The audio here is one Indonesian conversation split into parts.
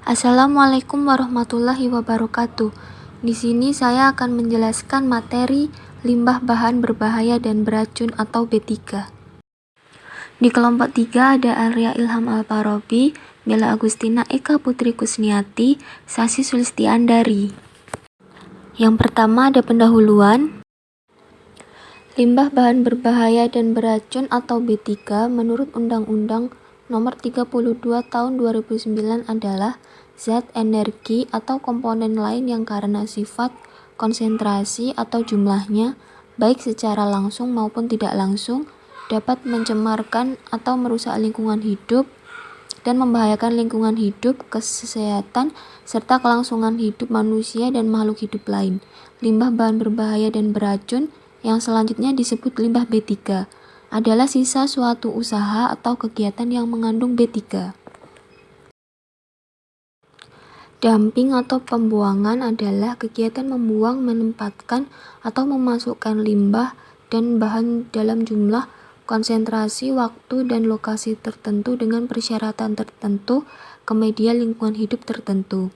Assalamualaikum warahmatullahi wabarakatuh. Di sini saya akan menjelaskan materi limbah bahan berbahaya dan beracun atau B3. Di kelompok 3 ada Arya Ilham Alfarobi, Bella Agustina Eka Putri Kusniati, Sasi Sulistiandari. Yang pertama ada pendahuluan. Limbah bahan berbahaya dan beracun atau B3 menurut Undang-Undang Nomor 32 Tahun 2009 adalah zat, energi, atau komponen lain yang karena sifat, konsentrasi, atau jumlahnya, baik secara langsung maupun tidak langsung, dapat mencemarkan atau merusak lingkungan hidup dan membahayakan lingkungan hidup, kesehatan, serta kelangsungan hidup manusia dan makhluk hidup lain. Limbah bahan berbahaya dan beracun yang selanjutnya disebut limbah B3 adalah sisa suatu usaha atau kegiatan yang mengandung B3. Dumping atau pembuangan adalah kegiatan membuang, menempatkan, atau memasukkan limbah dan bahan dalam jumlah, konsentrasi, waktu, dan lokasi tertentu dengan persyaratan tertentu ke media lingkungan hidup tertentu.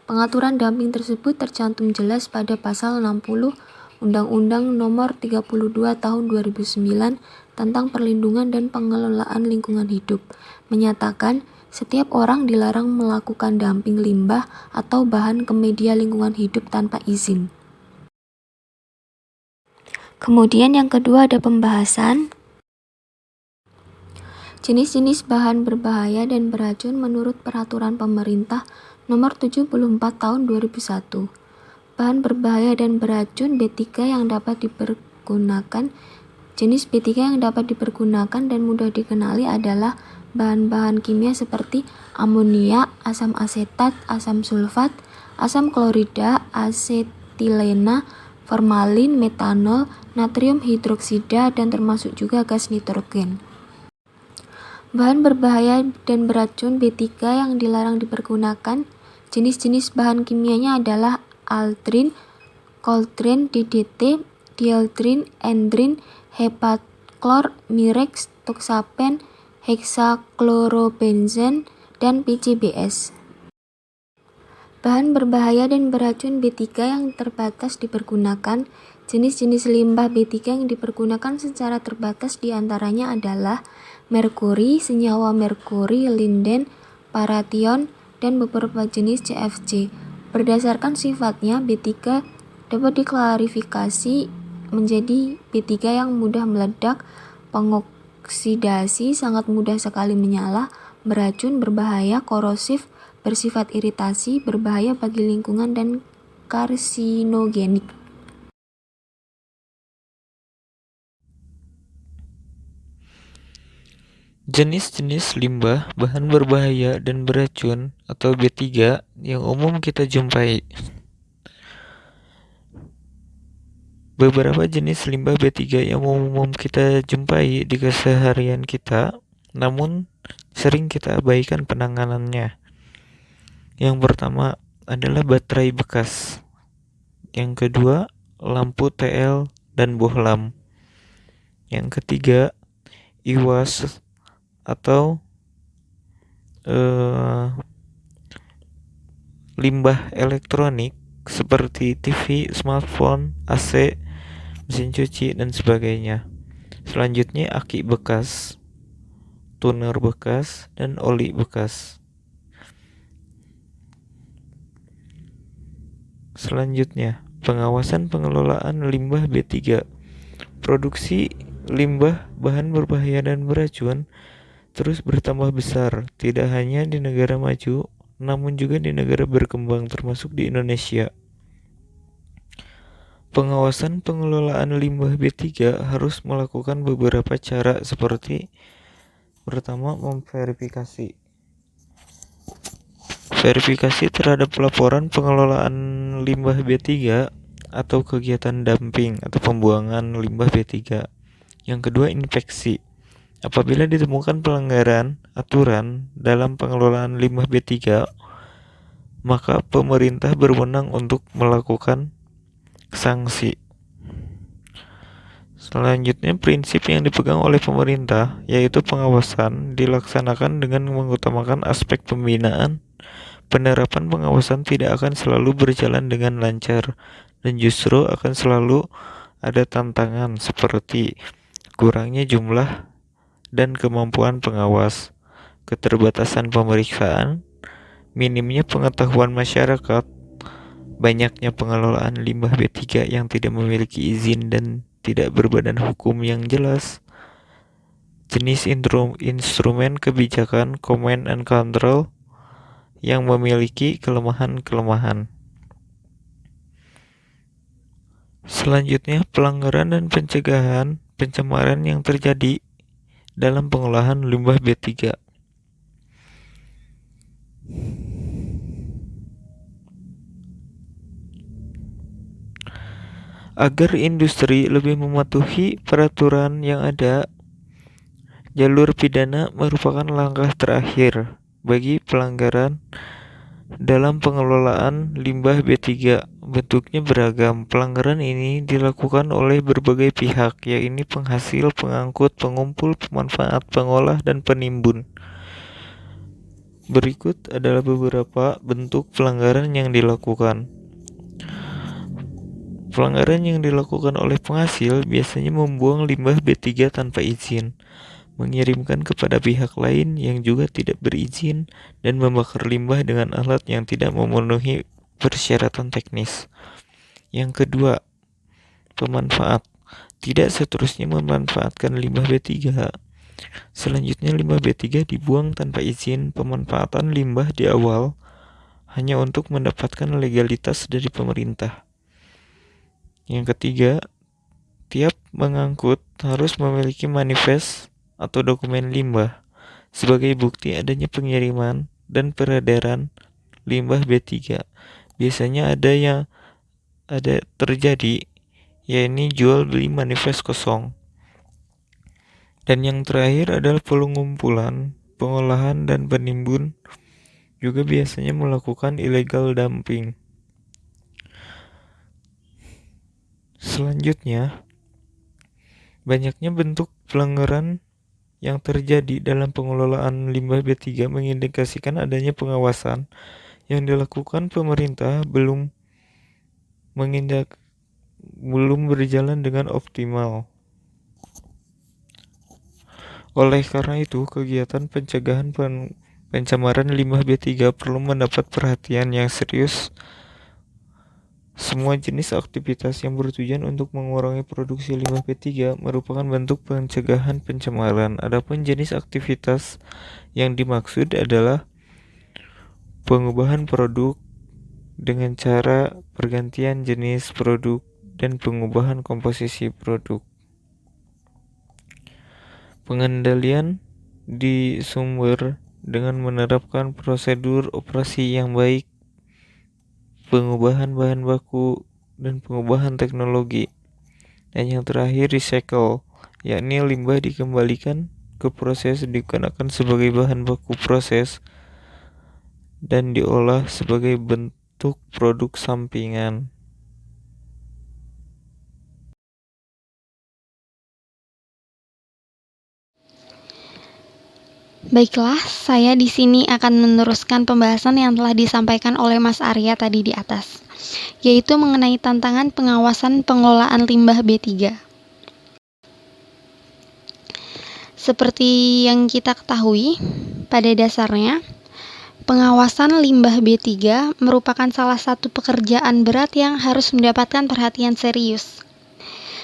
Pengaturan dumping tersebut tercantum jelas pada pasal 60 Undang-Undang Nomor 32 Tahun 2009 tentang perlindungan dan pengelolaan lingkungan hidup, menyatakan setiap orang dilarang melakukan dumping limbah atau bahan ke media lingkungan hidup tanpa izin. Kemudian yang kedua ada pembahasan jenis-jenis bahan berbahaya dan beracun menurut Peraturan Pemerintah Nomor 74 Tahun 2001. Bahan berbahaya dan beracun B3 yang dapat dipergunakan. Jenis B3 yang dapat dipergunakan dan mudah dikenali adalah bahan-bahan kimia seperti amonia, asam asetat, asam sulfat, asam klorida, asetilena, formalin, metanol, natrium hidroksida, dan termasuk juga gas nitrogen. Bahan berbahaya dan beracun B3 yang dilarang dipergunakan, jenis-jenis bahan kimianya adalah altrin, koltrin, DDT, dieldrin, endrin, heptaklor, mirex, toxapen, heksaklorobenzen, dan PCBS. Bahan berbahaya dan beracun B3 yang terbatas dipergunakan. Jenis-jenis limbah B3 yang dipergunakan secara terbatas diantaranya adalah merkuri, senyawa merkuri, linden, paration, dan beberapa jenis CFC. Berdasarkan sifatnya, B3 dapat diklarifikasi menjadi B3 yang mudah meledak, pengoksidasi, sangat mudah sekali menyala, beracun, berbahaya, korosif, bersifat iritasi, berbahaya bagi lingkungan, dan karsinogenik. Jenis-jenis limbah bahan berbahaya dan beracun atau B3 yang umum kita jumpai. Beberapa jenis limbah B3 yang umum kita jumpai di keseharian kita, namun sering kita abaikan penanganannya. Yang pertama adalah baterai bekas. Yang kedua, lampu TL dan bohlam. Yang ketiga, IWAS atau limbah elektronik seperti TV, smartphone, AC, mesin cuci, dan sebagainya. Selanjutnya aki bekas, tuner bekas, dan oli bekas. Selanjutnya, pengawasan pengelolaan limbah B3. Produksi limbah bahan berbahaya dan beracun terus bertambah besar, tidak hanya di negara maju, namun juga di negara berkembang termasuk di Indonesia. Pengawasan pengelolaan limbah B3 harus melakukan beberapa cara seperti pertama, memverifikasi. Verifikasi terhadap laporan pengelolaan limbah B3 atau kegiatan dumping atau pembuangan limbah B3. Yang kedua, inspeksi. Apabila ditemukan pelanggaran aturan dalam pengelolaan limbah B3, maka pemerintah berwenang untuk melakukan sanksi. Selanjutnya, prinsip yang dipegang oleh pemerintah yaitu pengawasan dilaksanakan dengan mengutamakan aspek pembinaan, penerapan pengawasan tidak akan selalu berjalan dengan lancar dan justru akan selalu ada tantangan seperti kurangnya jumlah dan kemampuan pengawas, keterbatasan pemeriksaan, minimnya pengetahuan masyarakat, banyaknya pengelolaan limbah B3 yang tidak memiliki izin dan tidak berbadan hukum yang jelas, jenis instrumen kebijakan command and control yang memiliki kelemahan-kelemahan. Selanjutnya, pelanggaran dan pencegahan pencemaran yang terjadi dalam pengolahan limbah B3. Agar industri lebih mematuhi peraturan yang ada, jalur pidana merupakan langkah terakhir bagi pelanggaran dalam pengelolaan limbah B3. Bentuknya beragam. Pelanggaran ini dilakukan oleh berbagai pihak, yaitu penghasil, pengangkut, pengumpul, pemanfaat, pengolah, dan penimbun. Berikut adalah beberapa bentuk pelanggaran yang dilakukan. Pelanggaran yang dilakukan oleh penghasil biasanya membuang limbah B3 tanpa izin, mengirimkan kepada pihak lain yang juga tidak berizin, dan membakar limbah dengan alat yang tidak memenuhi persyaratan teknis. Yang kedua, pemanfaat. Tidak seterusnya memanfaatkan limbah B3. Selanjutnya, limbah B3 dibuang tanpa izin. Pemanfaatan limbah di awal hanya untuk mendapatkan legalitas dari pemerintah. Yang ketiga, tiap mengangkut harus memiliki manifest atau dokumen limbah sebagai bukti adanya pengiriman dan peredaran limbah B3. Biasanya ada terjadi, yaitu jual beli manifest kosong. Dan yang terakhir adalah pengumpulan, pengolahan, dan penimbun juga biasanya melakukan illegal dumping. Selanjutnya, banyaknya bentuk pelanggaran yang terjadi dalam pengelolaan limbah B3 mengindikasikan adanya pengawasan yang dilakukan pemerintah belum berjalan dengan optimal. Oleh karena itu, kegiatan pencegahan pencemaran limbah B3 perlu mendapat perhatian yang serius. Semua jenis aktivitas yang bertujuan untuk mengurangi produksi limbah B3 merupakan bentuk pencegahan pencemaran. Adapun jenis aktivitas yang dimaksud adalah pengubahan produk dengan cara pergantian jenis produk dan pengubahan komposisi produk. Pengendalian di sumber dengan menerapkan prosedur operasi yang baik, pengubahan bahan baku, dan pengubahan teknologi. Dan yang terakhir, recycle, yakni limbah dikembalikan ke proses, digunakan sebagai bahan baku proses, dan diolah sebagai bentuk produk sampingan. Baiklah, saya di sini akan meneruskan pembahasan yang telah disampaikan oleh Mas Arya tadi di atas, yaitu mengenai tantangan pengawasan pengelolaan limbah B3. Seperti yang kita ketahui, pada dasarnya, pengawasan limbah B3 merupakan salah satu pekerjaan berat yang harus mendapatkan perhatian serius.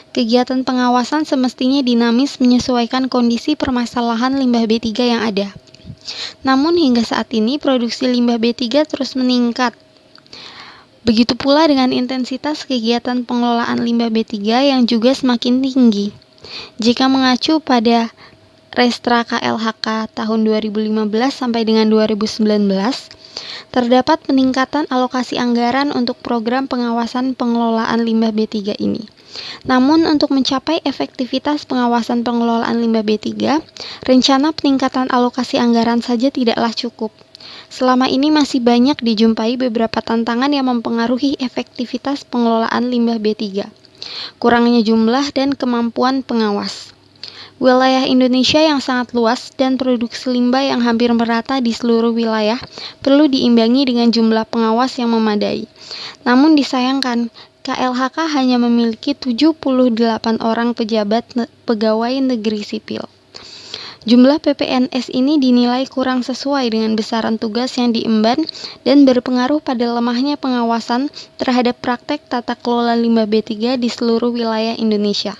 Kegiatan pengawasan semestinya dinamis menyesuaikan kondisi permasalahan limbah B3 yang ada. Namun hingga saat ini produksi limbah B3 terus meningkat. Begitu pula dengan intensitas kegiatan pengelolaan limbah B3 yang juga semakin tinggi. Jika mengacu pada Restra KLHK tahun 2015 sampai dengan 2019, terdapat peningkatan alokasi anggaran untuk program pengawasan pengelolaan limbah B3 ini. Namun untuk mencapai efektivitas pengawasan pengelolaan limbah B3, rencana peningkatan alokasi anggaran saja tidaklah cukup. Selama ini masih banyak dijumpai beberapa tantangan yang mempengaruhi efektivitas pengelolaan limbah B3. Kurangnya jumlah dan kemampuan pengawas. Wilayah Indonesia yang sangat luas dan produksi limbah yang hampir merata di seluruh wilayah perlu diimbangi dengan jumlah pengawas yang memadai. Namun disayangkan, KLHK hanya memiliki 78 orang pejabat pegawai negeri sipil. Jumlah PPNS ini dinilai kurang sesuai dengan besaran tugas yang diemban dan berpengaruh pada lemahnya pengawasan terhadap praktek tata kelola limbah B3 di seluruh wilayah Indonesia.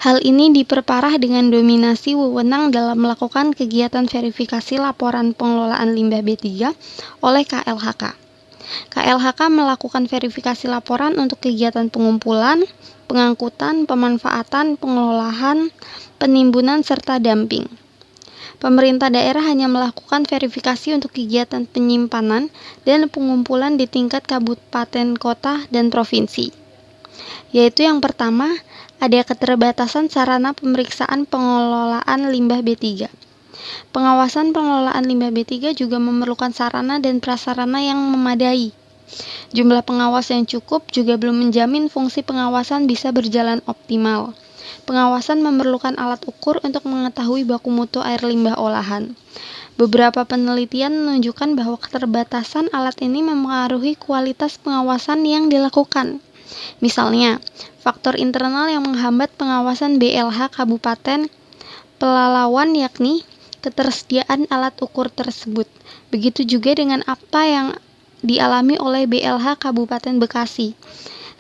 Hal ini diperparah dengan dominasi wewenang dalam melakukan kegiatan verifikasi laporan pengelolaan limbah B3 oleh KLHK. KLHK melakukan verifikasi laporan untuk kegiatan pengumpulan, pengangkutan, pemanfaatan, pengelolaan, penimbunan, serta dumping. Pemerintah daerah hanya melakukan verifikasi untuk kegiatan penyimpanan dan pengumpulan di tingkat kabupaten, kota, dan provinsi. Yaitu yang pertama, ada keterbatasan sarana pemeriksaan pengelolaan limbah B3. Pengawasan pengelolaan limbah B3 juga memerlukan sarana dan prasarana yang memadai. Jumlah pengawas yang cukup juga belum menjamin fungsi pengawasan bisa berjalan optimal. Pengawasan memerlukan alat ukur untuk mengetahui baku mutu air limbah olahan. Beberapa penelitian menunjukkan bahwa keterbatasan alat ini mempengaruhi kualitas pengawasan yang dilakukan. Misalnya, faktor internal yang menghambat pengawasan BLH Kabupaten Pelalawan yakni ketersediaan alat ukur tersebut. Begitu juga dengan apa yang dialami oleh BLH Kabupaten Bekasi.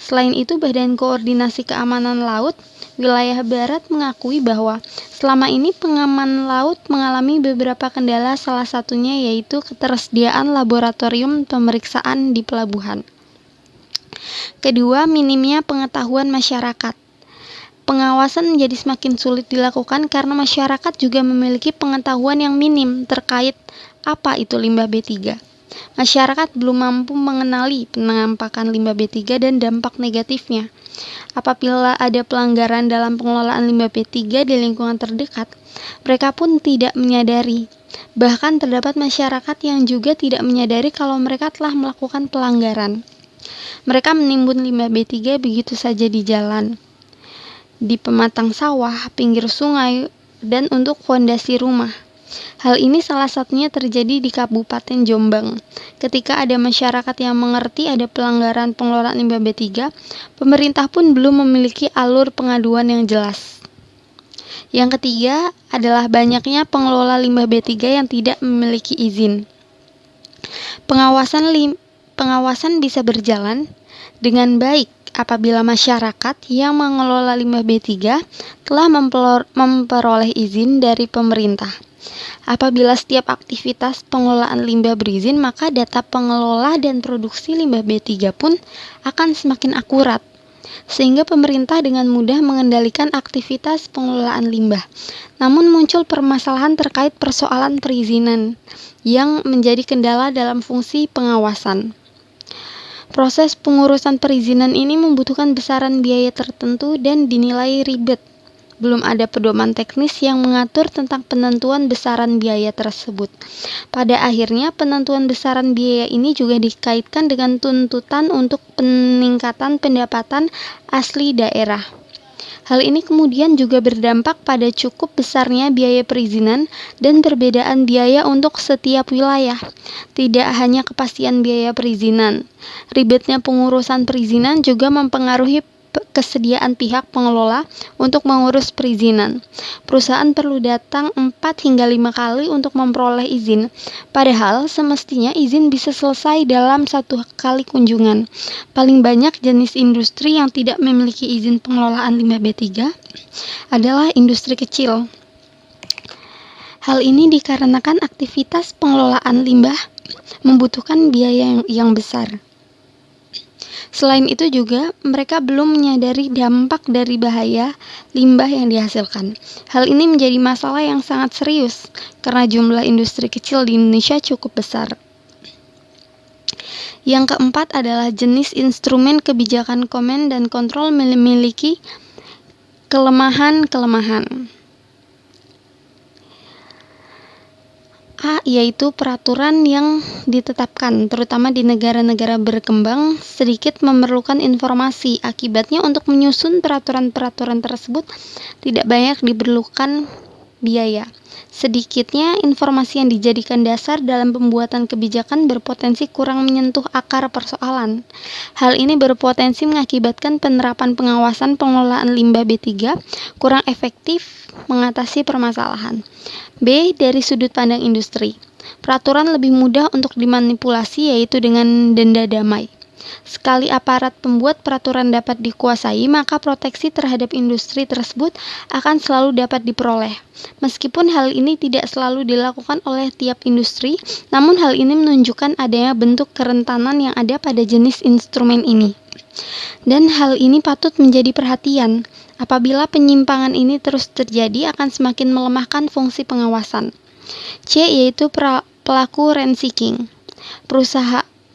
Selain itu, Badan Koordinasi Keamanan Laut Wilayah Barat mengakui bahwa selama ini pengaman laut mengalami beberapa kendala, salah satunya yaitu ketersediaan laboratorium pemeriksaan di pelabuhan. Kedua, minimnya pengetahuan masyarakat. Pengawasan menjadi semakin sulit dilakukan karena masyarakat juga memiliki pengetahuan yang minim terkait apa itu limbah B3. Masyarakat belum mampu mengenali penampakan limbah B3 dan dampak negatifnya. Apabila ada pelanggaran dalam pengelolaan limbah B3 di lingkungan terdekat, mereka pun tidak menyadari. Bahkan terdapat masyarakat yang juga tidak menyadari kalau mereka telah melakukan pelanggaran. Mereka menimbun limbah B3 begitu saja di jalan, di pematang sawah, pinggir sungai, dan untuk fondasi rumah. Hal ini salah satunya terjadi di Kabupaten Jombang. Ketika ada masyarakat yang mengerti ada pelanggaran pengelolaan limbah B3, pemerintah pun belum memiliki alur pengaduan yang jelas. Yang ketiga adalah banyaknya pengelola limbah B3 yang tidak memiliki izin. Pengawasan bisa berjalan dengan baik apabila masyarakat yang mengelola limbah B3 telah memperoleh izin dari pemerintah. Apabila setiap aktivitas pengelolaan limbah berizin, maka data pengelola dan produksi limbah B3 pun akan semakin akurat, sehingga pemerintah dengan mudah mengendalikan aktivitas pengelolaan limbah. Namun muncul permasalahan terkait persoalan perizinan yang menjadi kendala dalam fungsi pengawasan. Proses pengurusan perizinan ini membutuhkan besaran biaya tertentu dan dinilai ribet. Belum ada pedoman teknis yang mengatur tentang penentuan besaran biaya tersebut. Pada akhirnya, penentuan besaran biaya ini juga dikaitkan dengan tuntutan untuk peningkatan pendapatan asli daerah. Hal ini kemudian juga berdampak pada cukup besarnya biaya perizinan dan perbedaan biaya untuk setiap wilayah. Tidak hanya kepastian biaya perizinan, ribetnya pengurusan perizinan juga mempengaruhi kesediaan pihak pengelola untuk mengurus perizinan. Perusahaan perlu datang 4 hingga 5 kali untuk memperoleh izin, padahal semestinya izin bisa selesai dalam 1 kali kunjungan. Paling banyak jenis industri yang tidak memiliki izin pengelolaan limbah B3 adalah industri kecil. Hal ini dikarenakan aktivitas pengelolaan limbah membutuhkan biaya yang besar. Selain itu juga, mereka belum menyadari dampak dari bahaya limbah yang dihasilkan. Hal ini menjadi masalah yang sangat serius, karena jumlah industri kecil di Indonesia cukup besar. Yang keempat adalah jenis instrumen kebijakan komen dan kontrol memiliki kelemahan-kelemahan. A, yaitu peraturan yang ditetapkan, terutama di negara-negara berkembang, sedikit memerlukan informasi. Akibatnya untuk menyusun peraturan-peraturan tersebut tidak banyak diperlukan biaya. Sedikitnya, informasi yang dijadikan dasar dalam pembuatan kebijakan berpotensi kurang menyentuh akar persoalan. Hal ini berpotensi mengakibatkan penerapan pengawasan pengelolaan limbah B3 kurang efektif mengatasi permasalahan. B. Dari sudut pandang industri, peraturan lebih mudah untuk dimanipulasi, yaitu dengan denda damai. Sekali aparat pembuat peraturan dapat dikuasai, maka proteksi terhadap industri tersebut akan selalu dapat diperoleh. Meskipun hal ini tidak selalu dilakukan oleh tiap industri, namun hal ini menunjukkan adanya bentuk kerentanan yang ada pada jenis instrumen ini. Dan hal ini patut menjadi perhatian. Apabila penyimpangan ini terus terjadi, akan semakin melemahkan fungsi pengawasan. C. Yaitu pelaku rent-seeking.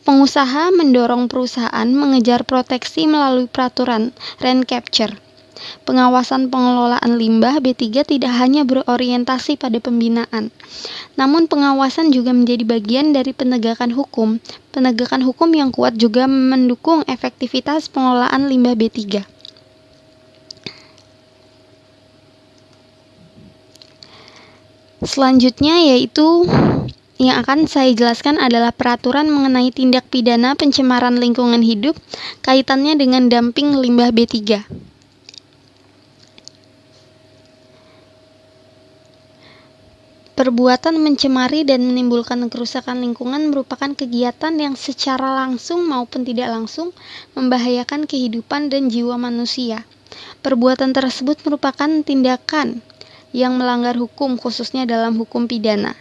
Pengusaha mendorong perusahaan mengejar proteksi melalui peraturan rent capture. Pengawasan pengelolaan limbah B3 tidak hanya berorientasi pada pembinaan, namun pengawasan juga menjadi bagian dari penegakan hukum. Penegakan hukum yang kuat juga mendukung efektivitas pengelolaan limbah B3. Selanjutnya yaitu yang akan saya jelaskan adalah peraturan mengenai tindak pidana pencemaran lingkungan hidup kaitannya dengan dumping limbah B3. Perbuatan mencemari dan menimbulkan kerusakan lingkungan merupakan kegiatan yang secara langsung maupun tidak langsung membahayakan kehidupan dan jiwa manusia. Perbuatan tersebut merupakan tindakan yang melanggar hukum, khususnya dalam hukum pidana.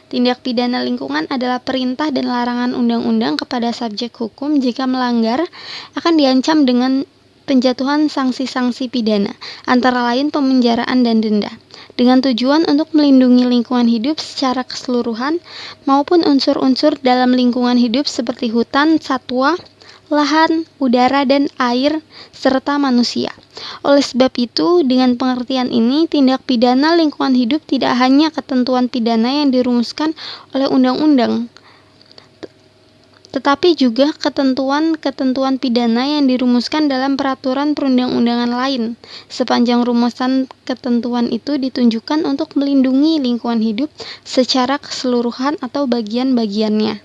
Tindak pidana lingkungan adalah perintah dan larangan undang-undang kepada subjek hukum. Jika melanggar, akan diancam dengan penjatuhan sanksi-sanksi pidana, antara lain pemenjaraan dan denda, dengan tujuan untuk melindungi lingkungan hidup secara keseluruhan maupun unsur-unsur dalam lingkungan hidup seperti hutan, satwa, lahan, udara, dan air, serta manusia. Oleh sebab itu, dengan pengertian ini, tindak pidana lingkungan hidup tidak hanya ketentuan pidana yang dirumuskan oleh undang-undang, tetapi juga ketentuan-ketentuan pidana yang dirumuskan dalam peraturan perundang-undangan lain. Sepanjang rumusan ketentuan itu ditunjukkan untuk melindungi lingkungan hidup secara keseluruhan atau bagian-bagiannya.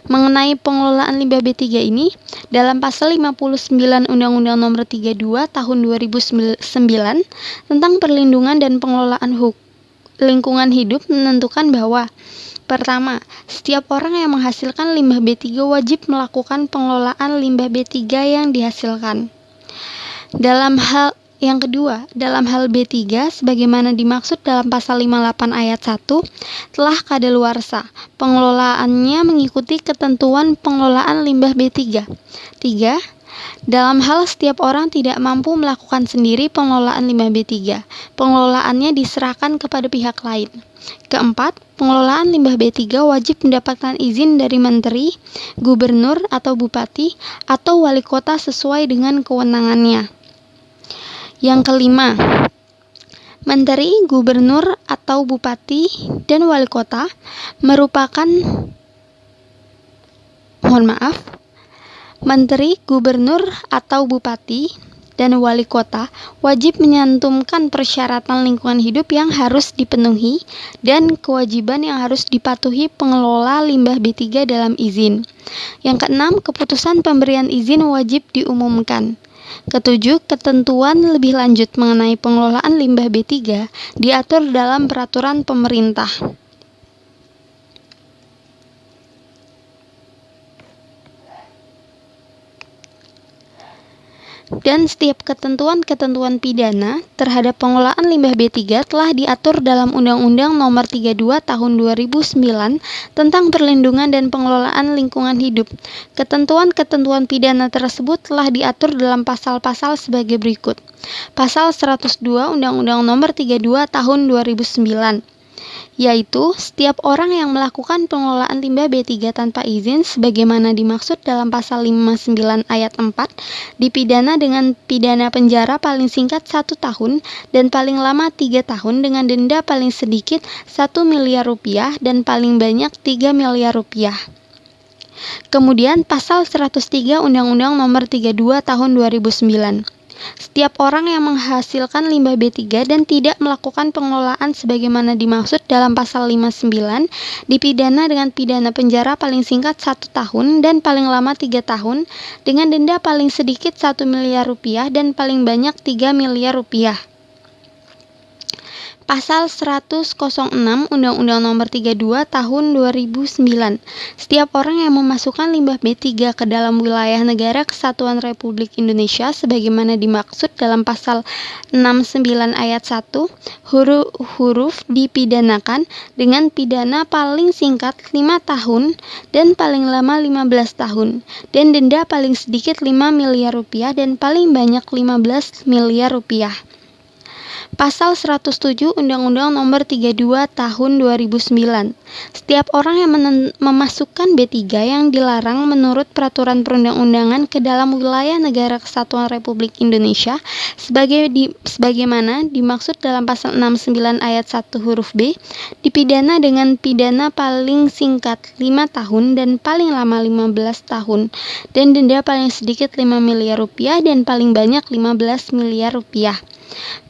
Mengenai pengelolaan limbah B3 ini, dalam pasal 59 Undang-Undang Nomor 32 Tahun 2009 tentang perlindungan dan pengelolaan lingkungan hidup menentukan bahwa pertama, setiap orang yang menghasilkan limbah B3 wajib melakukan pengelolaan limbah B3 yang dihasilkan. Yang kedua, dalam hal B3, sebagaimana dimaksud dalam pasal 58 ayat 1, telah kadaluarsa. Pengelolaannya mengikuti ketentuan pengelolaan limbah B3. 3. Dalam hal setiap orang tidak mampu melakukan sendiri pengelolaan limbah B3, pengelolaannya diserahkan kepada pihak lain. Keempat, pengelolaan limbah B3 wajib mendapatkan izin dari menteri, gubernur atau bupati, atau wali kota sesuai dengan kewenangannya. Yang kelima, menteri, gubernur, atau bupati, dan wali kota Menteri, gubernur, atau bupati, dan wali kota wajib menyantumkan persyaratan lingkungan hidup yang harus dipenuhi dan kewajiban yang harus dipatuhi pengelola limbah B3 dalam izin. Yang keenam, keputusan pemberian izin wajib diumumkan. Ketujuh, ketentuan lebih lanjut mengenai pengelolaan limbah B3 diatur dalam peraturan pemerintah. Dan setiap ketentuan-ketentuan pidana terhadap pengelolaan limbah B3 telah diatur dalam Undang-Undang Nomor 32 Tahun 2009 tentang perlindungan dan pengelolaan lingkungan hidup. Ketentuan-ketentuan pidana tersebut telah diatur dalam pasal-pasal sebagai berikut. Pasal 102 Undang-Undang Nomor 32 Tahun 2009. yaitu setiap orang yang melakukan pengelolaan limbah B3 tanpa izin sebagaimana dimaksud dalam pasal 59 ayat 4 dipidana dengan pidana penjara paling singkat 1 tahun dan paling lama 3 tahun dengan denda paling sedikit 1 miliar rupiah dan paling banyak 3 miliar rupiah. Kemudian pasal 103 Undang-Undang Nomor 32 Tahun 2009. Setiap orang yang menghasilkan limbah B3 dan tidak melakukan pengelolaan sebagaimana dimaksud dalam pasal 59 dipidana dengan pidana penjara paling singkat 1 tahun dan paling lama 3 tahun dengan denda paling sedikit 1 miliar rupiah dan paling banyak 3 miliar rupiah. Pasal 106 Undang-Undang Nomor 32 Tahun 2009. Setiap orang yang memasukkan limbah B3 ke dalam wilayah Negara Kesatuan Republik Indonesia sebagaimana dimaksud dalam pasal 69 ayat 1 huruf dipidanakan dengan pidana paling singkat 5 tahun dan paling lama 15 tahun dan denda paling sedikit 5 miliar rupiah dan paling banyak 15 miliar rupiah. Pasal 107 Undang-Undang Nomor 32 Tahun 2009. Setiap orang yang memasukkan B3 yang dilarang menurut peraturan perundang-undangan ke dalam wilayah Negara Kesatuan Republik Indonesia sebagaimana dimaksud dalam pasal 69 ayat 1 huruf B dipidana dengan pidana paling singkat 5 tahun dan paling lama 15 tahun dan denda paling sedikit 5 miliar rupiah dan paling banyak 15 miliar rupiah.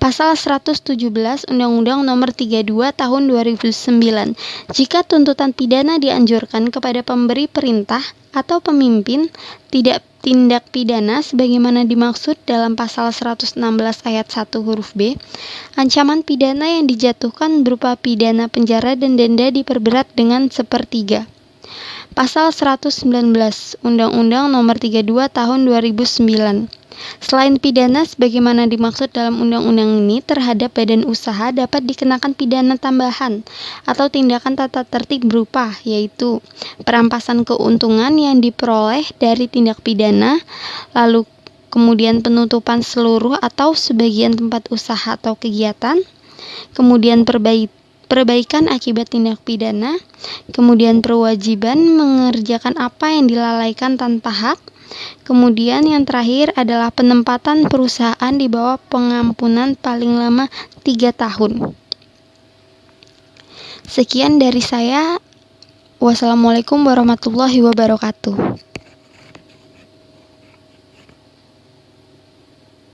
Pasal 117 Undang-Undang Nomor 32 Tahun 2009. Jika tuntutan pidana dianjurkan kepada pemberi perintah atau pemimpin tidak tindak pidana sebagaimana dimaksud dalam pasal 116 ayat 1 huruf B, ancaman pidana yang dijatuhkan berupa pidana penjara dan denda diperberat dengan 1/3. Pasal 119 Undang-Undang Nomor 32 Tahun 2009. Selain pidana sebagaimana dimaksud dalam undang-undang ini, terhadap badan usaha dapat dikenakan pidana tambahan atau tindakan tata tertib berupa yaitu perampasan keuntungan yang diperoleh dari tindak pidana, lalu kemudian penutupan seluruh atau sebagian tempat usaha atau kegiatan, kemudian perbaikan akibat tindak pidana, kemudian perwajiban mengerjakan apa yang dilalaikan tanpa hak, kemudian yang terakhir adalah penempatan perusahaan di bawah pengampunan paling lama 3 tahun. Sekian dari saya. Wassalamualaikum warahmatullahi wabarakatuh.